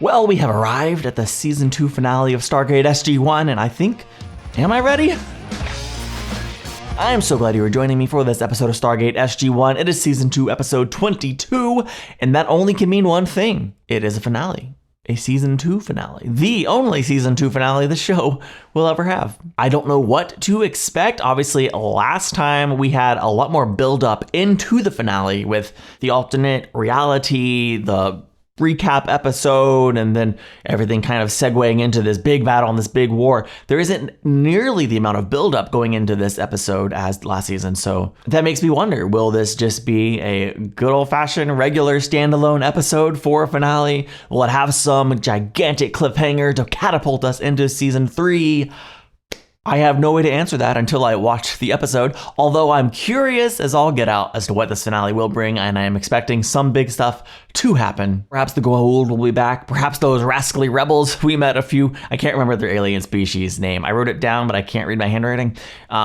Well, we have arrived at the Season 2 finale of Stargate SG-1, and I think, am I ready? I am so glad you are joining me for this episode of Stargate SG-1. It is Season 2, Episode 22, and that only can mean one thing. It is a finale. A Season 2 finale. The only Season 2 finale the show will ever have. I don't know what to expect. Obviously, last time we had a lot more build-up into the finale with the alternate reality, the recap episode, and then everything kind of segueing into this big battle and this big war. There isn't nearly the amount of buildup going into this episode as last season, so that makes me wonder, will this just be a good old-fashioned regular standalone episode for a finale? Will it have some gigantic cliffhanger to catapult us into season 3? I have no way to answer that until I watch the episode, although I'm curious as all get out as to what this finale will bring, and I am expecting some big stuff to happen. Perhaps the Gould will be back, perhaps those rascally rebels we met I can't remember their alien species name. I wrote it down, but I can't read my handwriting.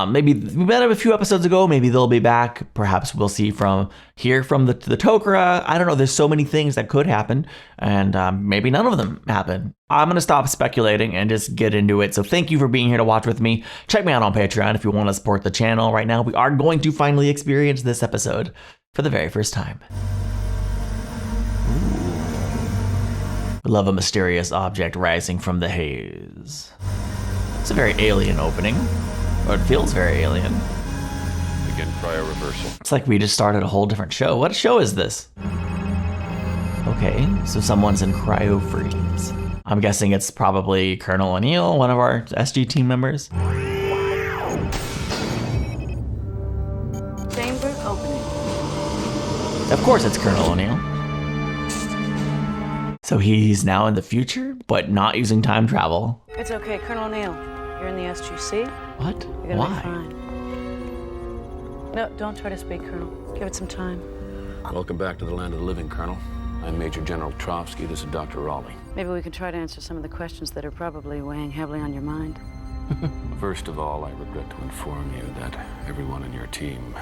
Maybe we met them a few episodes ago, maybe they'll be back. Perhaps we'll hear from the Tok'ra. I don't know, there's so many things that could happen, and maybe none of them happen. I'm going to stop speculating and just get into it. So thank you for being here to watch with me. Check me out on Patreon if you want to support the channel. Right now, we are going to finally experience this episode for the very first time. Ooh. We love a mysterious object rising from the haze. It's a very alien opening, or it feels very alien. Begin cryo reversal. It's like we just started a whole different show. What show is this? Okay, so someone's in cryo freeze. I'm guessing it's probably Colonel O'Neill, one of our SG team members. Chamber opening. Of course it's Colonel O'Neill. So he's now in the future, but not using time travel. It's okay, Colonel O'Neill. You're in the SGC. What? You're gonna Why? be fine. No, don't try to speak, Colonel. Give it some time. Welcome back to the land of the living, Colonel. I'm Major General Trotsky. This is Dr. Raleigh. Maybe we can try to answer some of the questions that are probably weighing heavily on your mind. First of all, I regret to inform you that everyone in your team,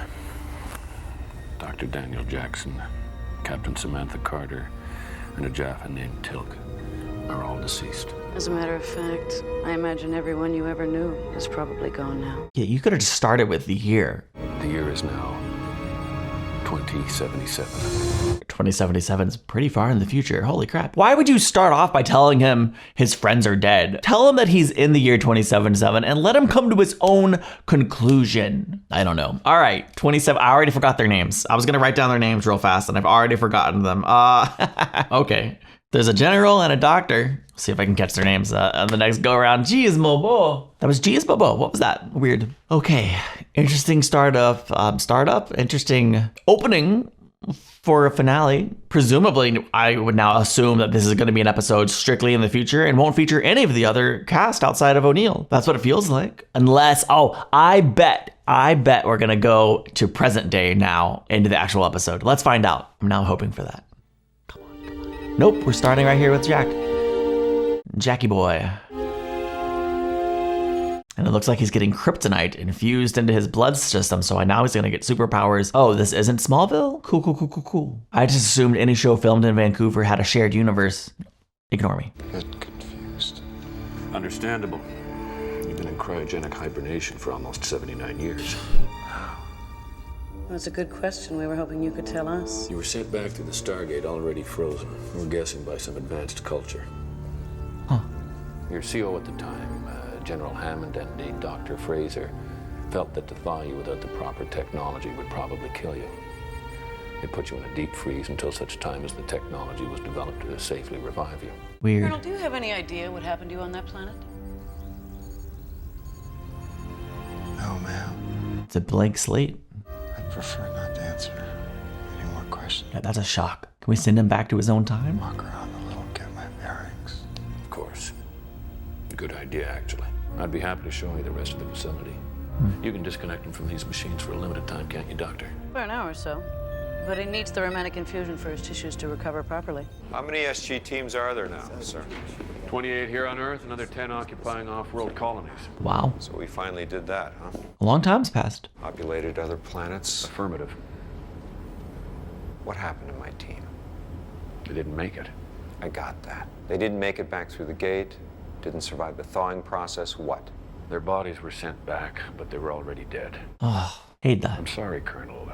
Dr. Daniel Jackson, Captain Samantha Carter, and a Jaffa named Teal'c, are all deceased. As a matter of fact, I imagine everyone you ever knew is probably gone now. Yeah, you could have just started with the year. The year is now 2077. 2077 is pretty far in the future. Holy crap. Why would you start off by telling him his friends are dead? Tell him that he's in the year 2077 and let him come to his own conclusion. I don't know. All right, 27. I already forgot their names. I was going to write down their names real fast and I've already forgotten them. Okay. There's a general and a doctor. See if I can catch their names on the next go around. Jeez, Mobo. That was Jeez, Mobo. What was that? Weird. Okay. Interesting interesting opening for a finale. Presumably, I would now assume that this is going to be an episode strictly in the future and won't feature any of the other cast outside of O'Neill. That's what it feels like. Unless, I bet we're going to go to present day now into the actual episode. Let's find out. I'm now hoping for that. Come on. Nope, we're starting right here with Jackie boy. And it looks like he's getting kryptonite infused into his blood system, so now he's gonna get superpowers. Oh, this isn't Smallville? Cool. I just assumed any show filmed in Vancouver had a shared universe. Ignore me. Get confused. Understandable. You've been in cryogenic hibernation for almost 79 years. That's a good question. We were hoping you could tell us. You were sent back to the Stargate already frozen. We're guessing by some advanced culture. Huh. Your CO at the time, General Hammond, and Dr. Fraser, felt that to thaw you without the proper technology would probably kill you. They put you in a deep freeze until such time as the technology was developed to safely revive you. Weird. Colonel, do you have any idea what happened to you on that planet? No, ma'am. It's a blank slate. I'd prefer not to answer any more questions. Yeah, that's a shock. Can we send him back to his own time? Walk around a little, get my bearings. Of course. Good idea, actually. I'd be happy to show you the rest of the facility. You can disconnect him from these machines for a limited time, can't you, Doctor? For an hour or so. But he needs the romantic infusion for his tissues to recover properly. How many SG teams are there now, sir? 28 here on Earth, another 10 occupying off-world colonies. Wow. So we finally did that, huh? A long time's passed. Populated other planets. Affirmative. What happened to my team? They didn't make it. I got that. They didn't make it back through the gate, didn't survive the thawing process. What? Their bodies were sent back, but they were already dead. Oh, hate that. I'm sorry, Colonel.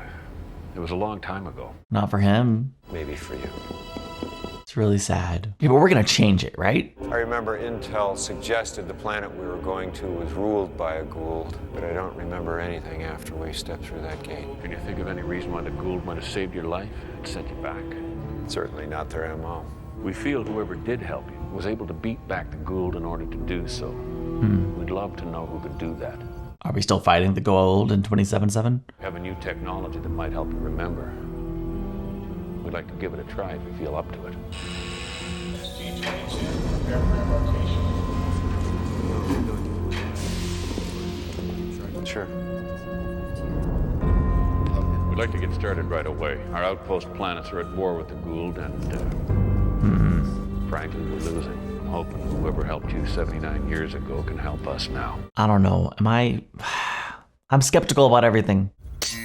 It was a long time ago. Not for him. Maybe for you. It's really sad. Yeah, but we're gonna change it, right? I remember Intel suggested the planet we were going to was ruled by a Gould, but I don't remember anything after we stepped through that gate. Can you think of any reason why the Gould might have saved your life and sent you back? Certainly not their MO. We feel whoever did help you was able to beat back the Gould in order to do so. We'd love to know who could do that. Are we still fighting the Gould in 27-7? We have a new technology that might help you remember. We'd like to give it a try if you feel up to it. SG-22, aircraft rotation. Sure. We'd like to get started right away. Our outpost planets are at war with the Gould, and frankly, we're losing. I'm hoping whoever helped you 79 years ago can help us now. I don't know. I'm skeptical about everything.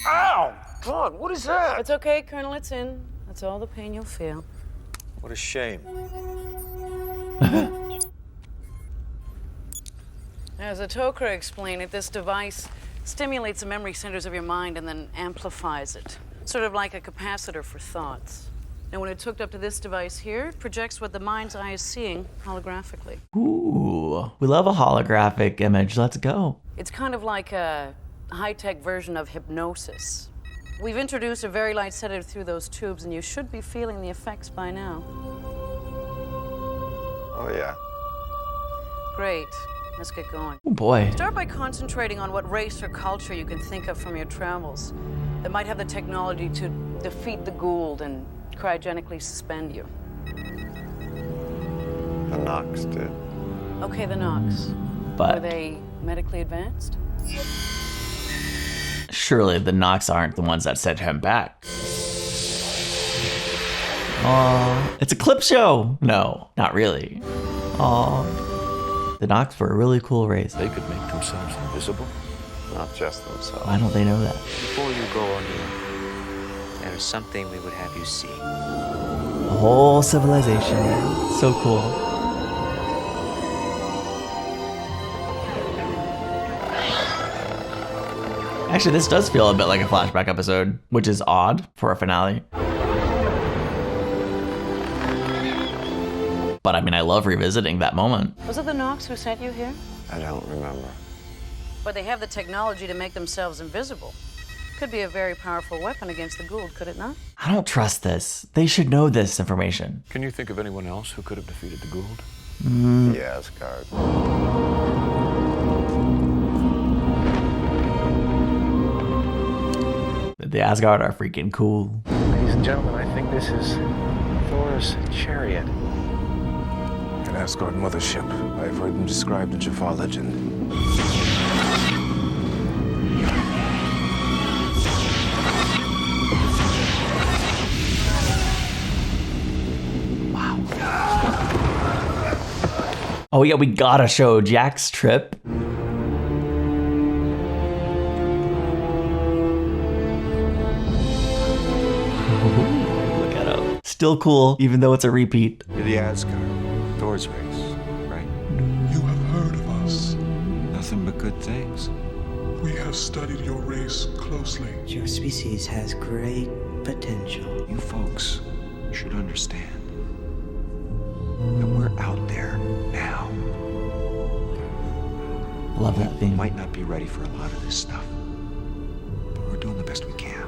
Ow! God, what is that? It's okay, Colonel, it's in. That's all the pain you'll feel. What a shame. As the Tok'ra explained it, this device stimulates the memory centers of your mind and then amplifies it. Sort of like a capacitor for thoughts. Now, when it's hooked up to this device here, it projects what the mind's eye is seeing holographically. Ooh, we love a holographic image. Let's go. It's kind of like a high-tech version of hypnosis. We've introduced a very light sedative through those tubes, and you should be feeling the effects by now. Oh, yeah. Great. Let's get going. Oh boy. Start by concentrating on what race or culture you can think of from your travels that might have the technology to defeat the Gould and cryogenically suspend you. The Knox did. Okay, the Knox. Were But they medically advanced? surely the Knox aren't the ones that sent him back. Aw, it's a clip show. No, not really. Aw, the Knox were a really cool race. They could make themselves invisible. Not just themselves. Why don't they know that? Before you go on here, there is something we would have you see. The whole civilization. So cool. Actually, this does feel a bit like a flashback episode, which is odd for a finale. But I mean, I love revisiting that moment. Was it the Knox who sent you here? I don't remember. But they have the technology to make themselves invisible. Could be a very powerful weapon against the Gould, could it not? I don't trust this. They should know this information. Can you think of anyone else who could have defeated the Gould? The Asgard. The Asgard are freaking cool. Ladies and gentlemen, I think this is Thor's chariot. An Asgard mothership. I've heard them described in Jafar legend. Oh yeah, we gotta show Jack's trip. Look at him. Still cool, even though it's a repeat. You're the Asgard. Thor's race, right? You have heard of us. Nothing but good things. We have studied your race closely. Your species has great potential. You folks should understand that we're out there now. Love that theme. Might not be ready for a lot of this stuff, but we're doing the best we can.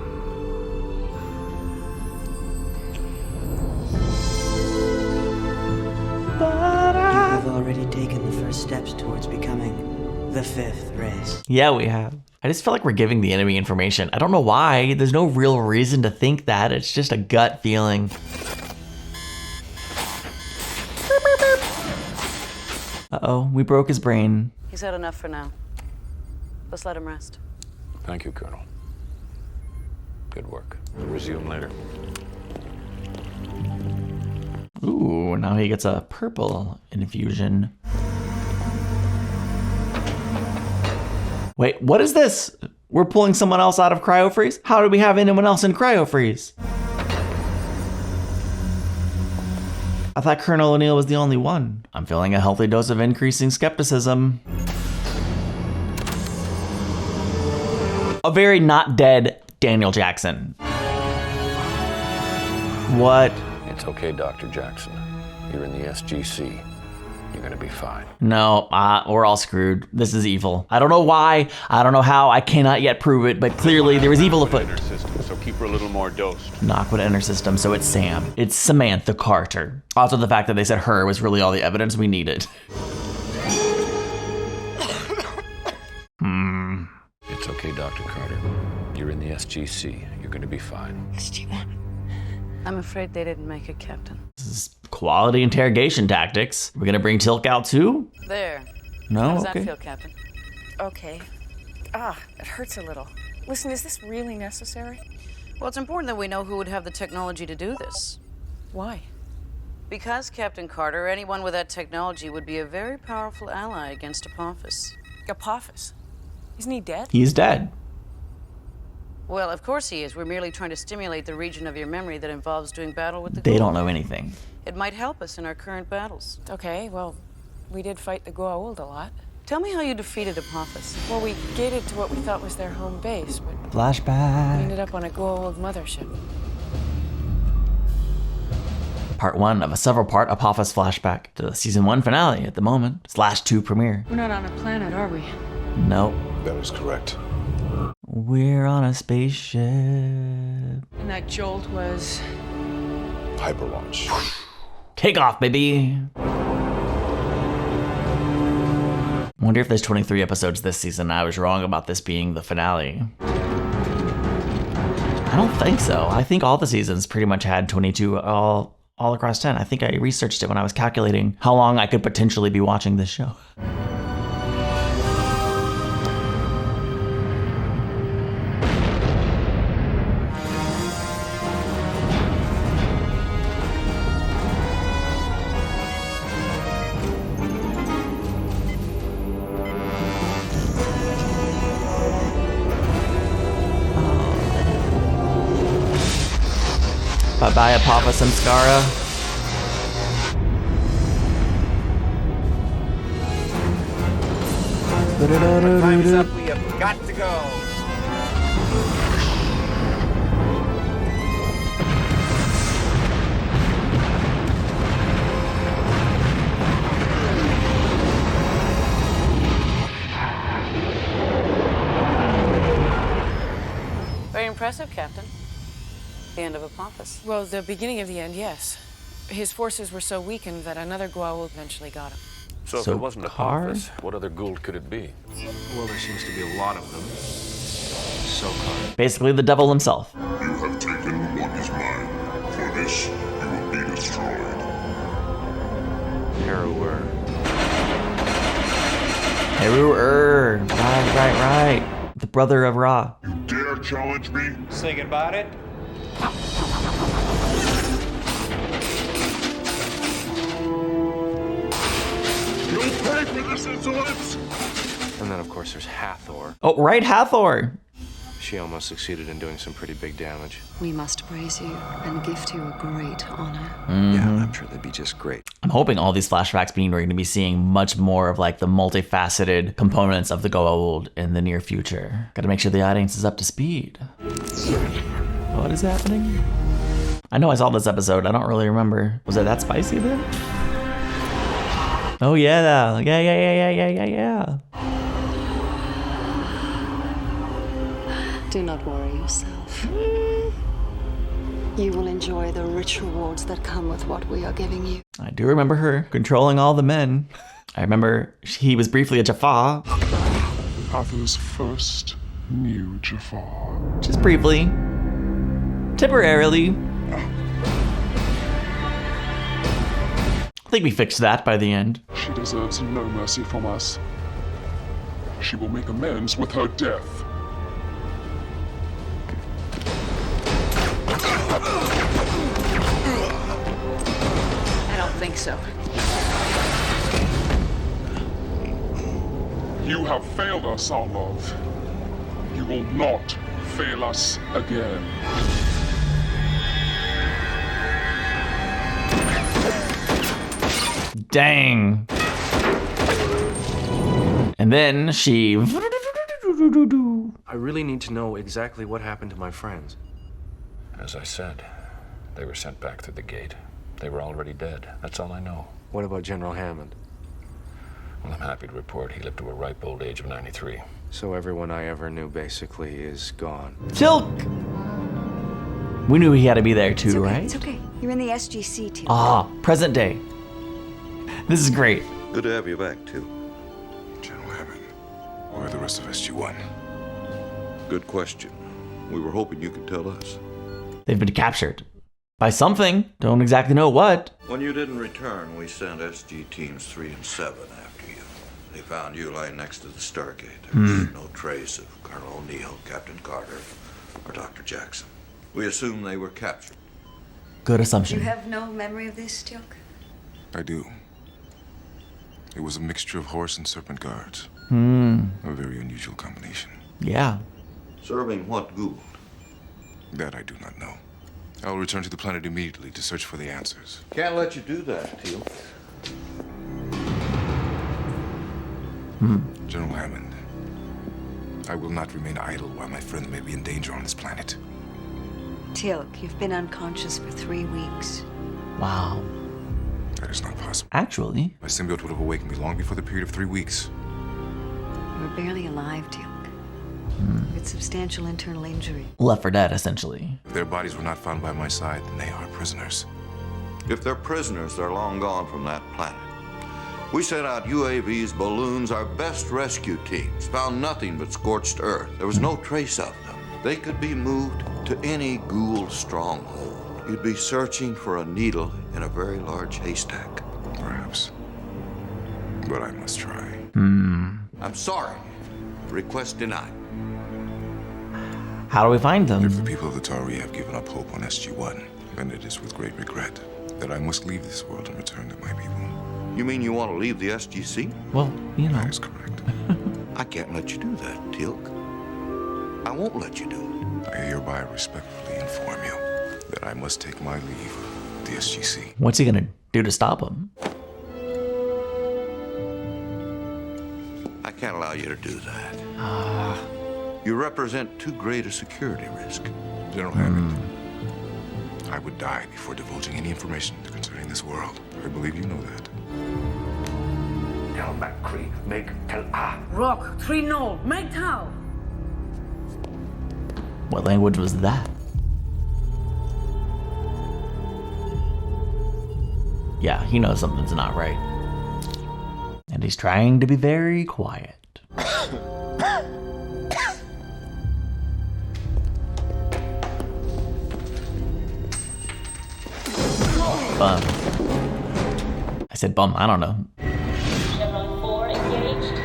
You have already taken the first steps towards becoming the fifth race. Yeah, we have. I just feel like we're giving the enemy information. I don't know why. There's no real reason to think that. It's just a gut feeling. Uh-oh, we broke his brain. He's had enough for now. Let's let him rest. Thank you, Colonel. Good work. We'll resume later. Ooh, now he gets a purple infusion. Wait, what is this? We're pulling someone else out of cryo-freeze? How do we have anyone else in cryo-freeze? I thought Colonel O'Neill was the only one. I'm feeling a healthy dose of increasing skepticism. A very not dead Daniel Jackson. What? It's okay, Dr. Jackson. You're in the SGC. You're gonna be fine. No, we're all screwed. This is evil. I don't know why, I don't know how, I cannot yet prove it, but clearly there is evil afoot. So keep her a little more dosed. Knock with inner system, so it's Sam. It's Samantha Carter. Also the fact that they said her was really all the evidence we needed. It's okay, Dr. Carter. You're in the SGC. You're gonna be fine. SG-1. I'm afraid they didn't make it, Captain. This is quality interrogation tactics. We're gonna bring Teal'c out too? There. No? How does Okay. that feel, Captain? Okay. It hurts a little. Listen, is this really necessary? Well, it's important that we know who would have the technology to do this. Why? Because, Captain Carter, anyone with that technology would be a very powerful ally against Apophis. Apophis? Isn't he dead? He's dead. Well, of course he is. We're merely trying to stimulate the region of your memory that involves doing battle with the They Gould. don't know anything. It might help us in our current battles. Okay, well, we did fight the Gould a lot. Tell me how you defeated Apophis. Well, we gated to what we thought was their home base, but we Flashback. ended up on a Gould mothership. Part 1 of a several-part Apophis flashback to the season 1 finale at the moment. /2 premiere. We're not on a planet, are we? Nope. That is correct. We're on a spaceship. And that jolt was... Hyperlaunch. Take off, baby. Wonder if there's 23 episodes this season. I was wrong about this being the finale. I don't think so. I think all the seasons pretty much had 22 all across 10. I think I researched it when I was calculating how long I could potentially be watching this show. Bye-bye, Apophis and Skara. Time's up. We have got to go. Very impressive, Captain. The end of Apophis. Well, the beginning of the end, yes. His forces were so weakened that another Gould eventually got him. So if So it wasn't Carr? Apophis, what other Gould could it be? Well, there seems to be a lot of them. So Carter. Basically the devil himself. You have taken what is mine. For this, you will be destroyed. Harrower. Heru-er. Right. The brother of Ra. You dare challenge me? Sing about it. You'll pay for this insolence! And then, of course, there's Hathor. Oh, right, Hathor. She almost succeeded in doing some pretty big damage. We must praise you and gift you a great honor. Yeah, I'm sure they'd be just great. I'm hoping all these flashbacks mean we're going to be seeing much more of like the multifaceted components of the Gould in the near future. Got to make sure the audience is up to speed. What is happening? I know I saw this episode. I don't really remember. Was it that spicy then? Oh yeah. Yeah. Do not worry yourself. You will enjoy the rich rewards that come with what we are giving you. I do remember her controlling all the men. I remember he was briefly a Jaffa. Hathor's first new Jafar. Just briefly. Temporarily. I think we fixed that by the end. She deserves no mercy from us. She will make amends with her death. I don't think so. You have failed us, our love. You will not fail us again. Dang. And then she... I really need to know exactly what happened to my friends. As I said, they were sent back through the gate. They were already dead. That's all I know. What about General Hammond? Well, I'm happy to report he lived to a ripe old age of 93. So everyone I ever knew basically is gone. Teal'c! We knew he had to be there too, It's okay, right? It's okay. You're in the SGC, Teal'c. Ah, present day. This is great. Good to have you back, too. General Hammond, where are the rest of SG-1? Good question. We were hoping you could tell us. They've been captured. By something. Don't exactly know what. When you didn't return, we sent SG teams 3 and 7 after you. They found you lying next to the Stargate. There was no trace of Colonel O'Neill, Captain Carter, or Dr. Jackson. We assumed they were captured. Good assumption. You have no memory of this, Teal'c? I do. It was a mixture of horse and serpent guards. A very unusual combination. Yeah. Serving what Gould? That I do not know. I'll return to the planet immediately to search for the answers. Can't let you do that, Teal'c. General Hammond, I will not remain idle while my friends may be in danger on this planet. Teal'c, you've been unconscious for 3 weeks. Wow. That is not possible. Actually. My symbiote would have awakened me long before the period of 3 weeks. You were barely alive, Teal'c. With substantial internal injury. Left for dead, essentially. If their bodies were not found by my side, then they are prisoners. If they're prisoners, they're long gone from that planet. We sent out UAVs, balloons, our best rescue teams. Found nothing but scorched earth. There was no trace of them. They could be moved to any Gould stronghold. You'd be searching for a needle in a very large haystack. Perhaps. But I must try. I'm sorry. Request denied. How do we find them? If the people of the Tari have given up hope on SG-1, then it is with great regret that I must leave this world and return to my people. You mean you want to leave the SGC? Well, you know. That is correct. I can't let you do that, Teal'c. I won't let you do it. I hereby respectfully inform you that I must take my leave of the SGC. What's he gonna do to stop him? I can't allow you to do that. You represent too great a security risk. General Hammond, I would die before divulging any information concerning this world. I believe you know that. Tell McCree, make Teal'c. Rock, 3 null, make Tau. What language was that? Yeah, he knows something's not right. And he's trying to be very quiet. Bum. I said bum, I don't know. Chevron 4 engaged.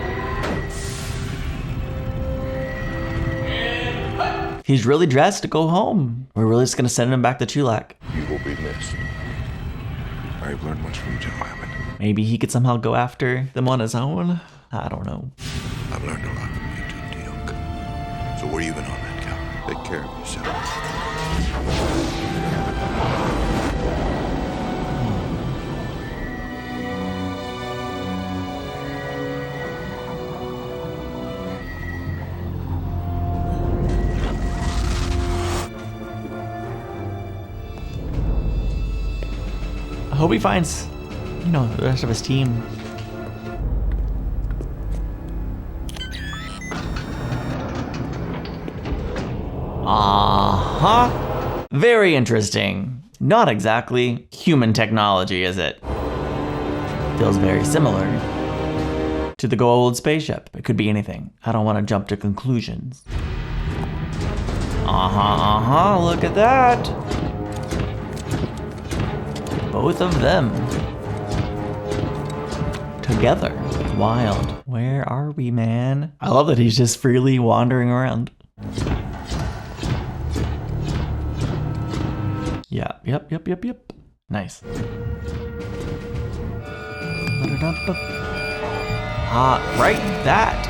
He's really dressed to go home. We're really just gonna send him back to Chulak. You will be missed. I have learned much from you, General Hammond. Maybe he could somehow go after them on his own. I don't know. I've learned a lot from you too, Teal'c. So we're even on that count. Take care of yourself. I hope he finds, you know, the rest of his team. Very interesting. Not exactly human technology, is it? Feels very similar to the Gould spaceship. It could be anything. I don't want to jump to conclusions. Look at that. Both of them. Together. Wild. Where are we, man? I love that he's just freely wandering around. Yep. Nice. Right, that.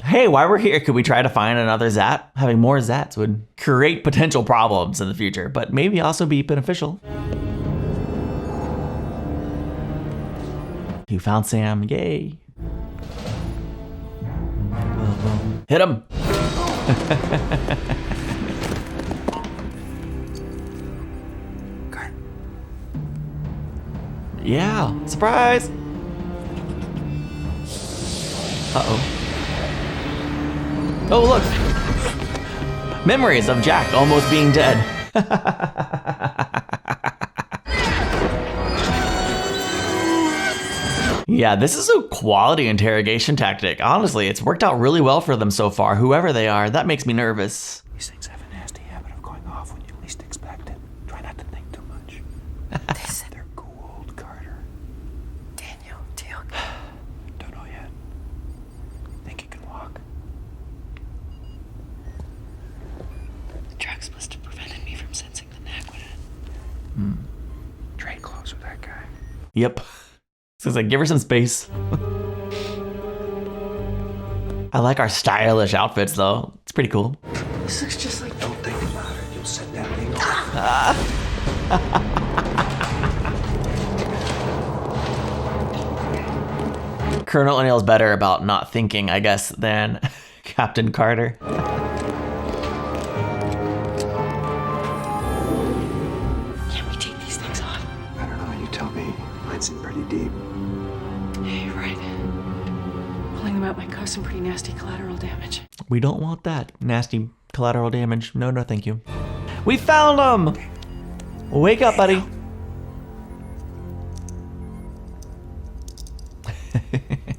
Hey, while we're here, could we try to find another Zat? Having more Zats would create potential problems in the future, but maybe also be beneficial. You found Sam, yay. Hit him. Yeah, surprise. Uh-oh. Oh, look. Memories of Jack almost being dead. Yeah, this is a quality interrogation tactic. Honestly, it's worked out really well for them so far, whoever they are. That makes me nervous. These things have a nasty habit of going off when you least expect it. Try not to think too much. They're Gould, Carter. Daniel, Teal'c. Don't know yet. Think he can walk? The drugs must have prevented me from sensing the Naquadah. Trade clothes with that guy. Yep. So it's like, give her some space. I like our stylish outfits, though. It's pretty cool. This looks just like... Don't think about it. You'll set that thing off. Colonel O'Neill's better about not thinking, I guess, than Captain Carter. Can't we take these things off? I don't know. You tell me. Mine seem pretty deep. Yeah, you're right. Pulling them out might cause some pretty nasty collateral damage. We don't want that. Nasty collateral damage. No, no, thank you. We found them! Wake up, buddy.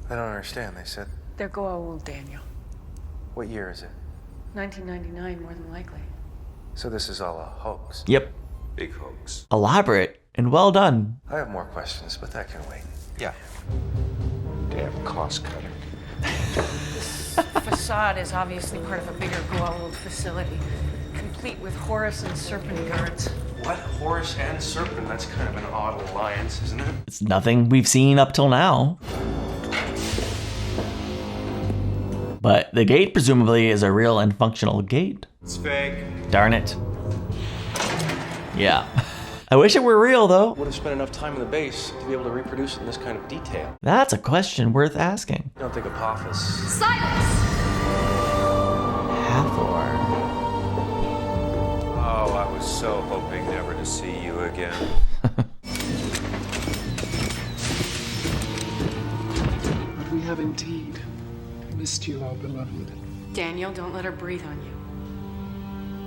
I don't understand. They said... They're Gould, Daniel. What year is it? 1999, more than likely. So this is all a hoax? Yep. Big hoax. Elaborate and well done. I have more questions, but that can wait. Yeah. Damn cost cutter. This facade is obviously part of a bigger Gould facility, complete with Horus and Serpent guards. What? Horus and Serpent? That's kind of an odd alliance, isn't it? It's nothing we've seen up till now. But the gate presumably is a real and functional gate. It's fake. Darn it. Yeah. I wish it were real, though. Would have spent enough time in the base to be able to reproduce it in this kind of detail. That's a question worth asking. I don't think Apophis. Silence! Hathor. Oh, I was so hoping never to see you again. But we have indeed missed you, our beloved. Daniel, don't let her breathe on you.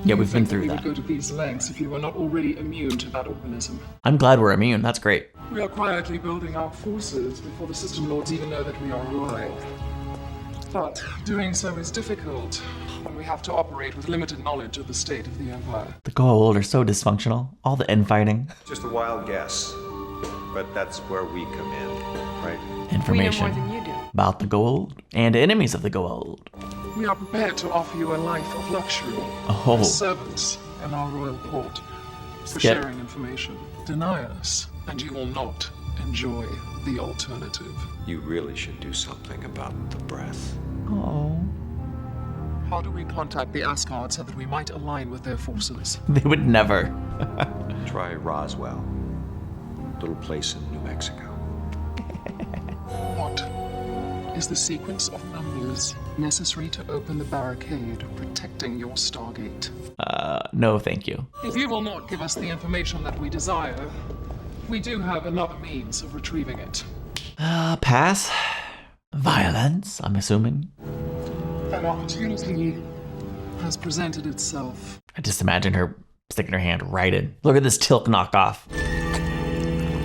Yeah, we've been through we that. would go to these lengths if you were not already immune to that organism. I'm glad we're immune. That's great. We are quietly building our forces before the system lords even know that we are arrived. But doing so is difficult when we have to operate with limited knowledge of the state of the Empire. The Gould are so dysfunctional. All the infighting. Just a wild guess, but that's where we come in, right? Information We know more than you do. about the Gould and enemies of the Gould. We are prepared to offer you a life of luxury Oh. as servants in our royal court for Skip. sharing information. Deny us, and you will not enjoy the alternative. You really should do something about the breath. Oh. How do we contact the Asgard so that we might align with their forces? They would never. Try Roswell, little place in New Mexico. What is the sequence of numbers necessary to open the barricade protecting your Stargate? No, thank you. If you will not give us the information that we desire, we do have another means of retrieving it. Pass. Violence, I'm assuming. An opportunity has presented itself. I just imagine her sticking her hand right in. Look at this Teal'c knockoff.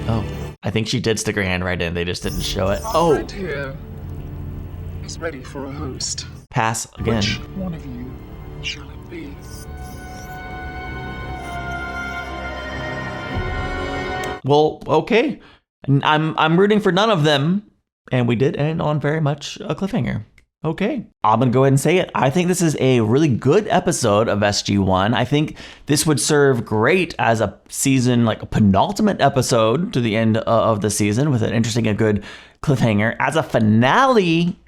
Oh, I think she did stick her hand right in. They just didn't show it. Oh, Right here is ready for a host. pass again. Which one of you shall it be? Well, okay. I'm rooting for none of them. And we did end on very much a cliffhanger. Okay. I'm going to go ahead and say it. I think this is a really good episode of SG-1. I think this would serve great as a season, like a penultimate episode to the end of the season with an interesting and good cliffhanger. As a finale,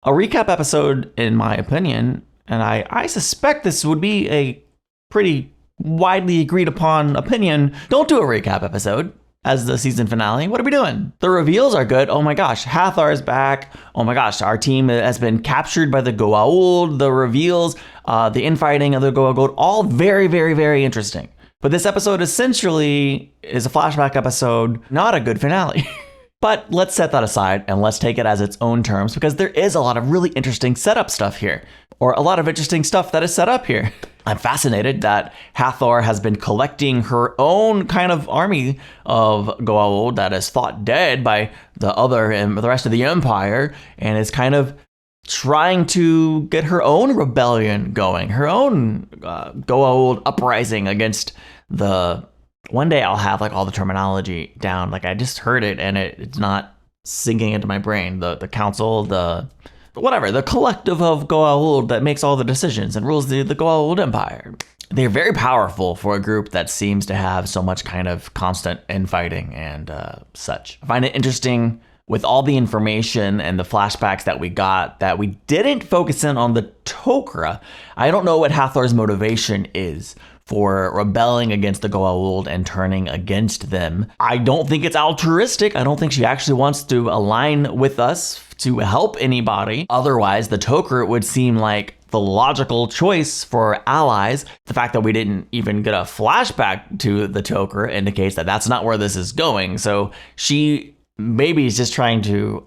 a recap episode, in my opinion, and I suspect this would be a pretty widely agreed upon opinion, don't do a recap episode as the season finale. What are we doing? The reveals are good. Oh my gosh, Hathor is back. Oh my gosh, our team has been captured by the Goa'uld. The reveals, the infighting of the Goa'uld, all very, very, very interesting. But this episode essentially is a flashback episode, not a good finale. But let's set that aside and let's take it as its own terms, because there is a lot of really interesting setup stuff here, or a lot of interesting stuff that is set up here. I'm fascinated that Hathor has been collecting her own kind of army of Goa'uld that is thought dead by the other and the rest of the Empire, and is kind of trying to get her own rebellion going, her own Goa'uld uprising against the... One day I'll have like all the terminology down. Like I just heard it and it's not sinking into my brain. The council, the collective of Goa'uld that makes all the decisions and rules the Goa'uld Empire. They're very powerful for a group that seems to have so much kind of constant infighting and such. I find it interesting with all the information and the flashbacks that we got that we didn't focus in on the Tok'ra. I don't know what Hathor's motivation is for rebelling against the Goa'uld and turning against them. I don't think it's altruistic. I don't think she actually wants to align with us to help anybody. Otherwise, the Tok'ra would seem like the logical choice for allies. The fact that we didn't even get a flashback to the Tok'ra indicates that that's not where this is going. So she maybe is just trying to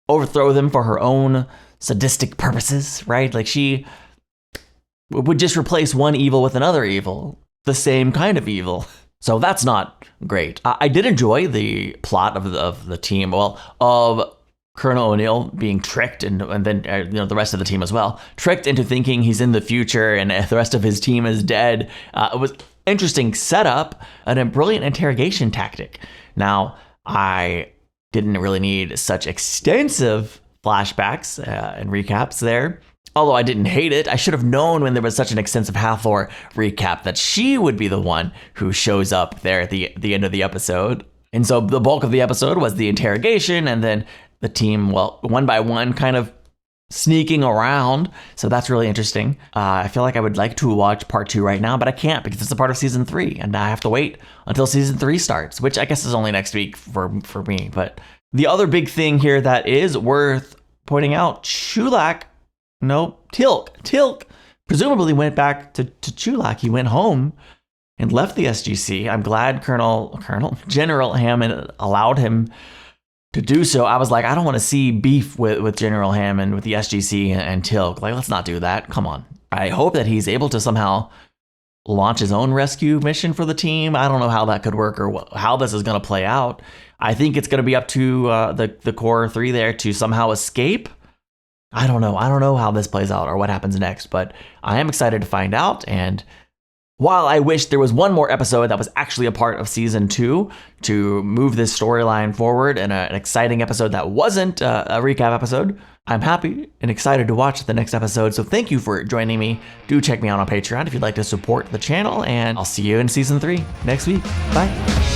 overthrow them for her own sadistic purposes, right? Like she would just replace one evil with another evil, the same kind of evil. So that's not great. I did enjoy the plot of the team, of Colonel O'Neill being tricked, and then the rest of the team as well, tricked into thinking he's in the future and the rest of his team is dead. It was interesting setup and a brilliant interrogation tactic. Now, I didn't really need such extensive flashbacks and recaps there. Although I didn't hate it, I should have known when there was such an extensive Hathor recap that she would be the one who shows up there at the end of the episode. And so the bulk of the episode was the interrogation, and then the team, one by one, kind of sneaking around. So that's really interesting. I feel like I would like to watch part 2 right now, but I can't because it's a part of season 3, and I have to wait until season 3 starts, which I guess is only next week for me. But the other big thing here that is worth pointing out, Teal'c presumably went back to Chulak. He went home and left the SGC. I'm glad General Hammond allowed him to do so. I was like, I don't want to see beef with General Hammond, with the SGC and Teal'c. Like, let's not do that. Come on. I hope that he's able to somehow launch his own rescue mission for the team. I don't know how that could work or how this is going to play out. I think it's going to be up to the core 3 there to somehow escape. I don't know how this plays out or what happens next, but I am excited to find out. And while I wish there was one more episode that was actually a part of season 2 to move this storyline forward, and an exciting episode that wasn't a recap episode, I'm happy and excited to watch the next episode. So thank you for joining me. Do check me out on Patreon if you'd like to support the channel, and I'll see you in season 3 next week. Bye.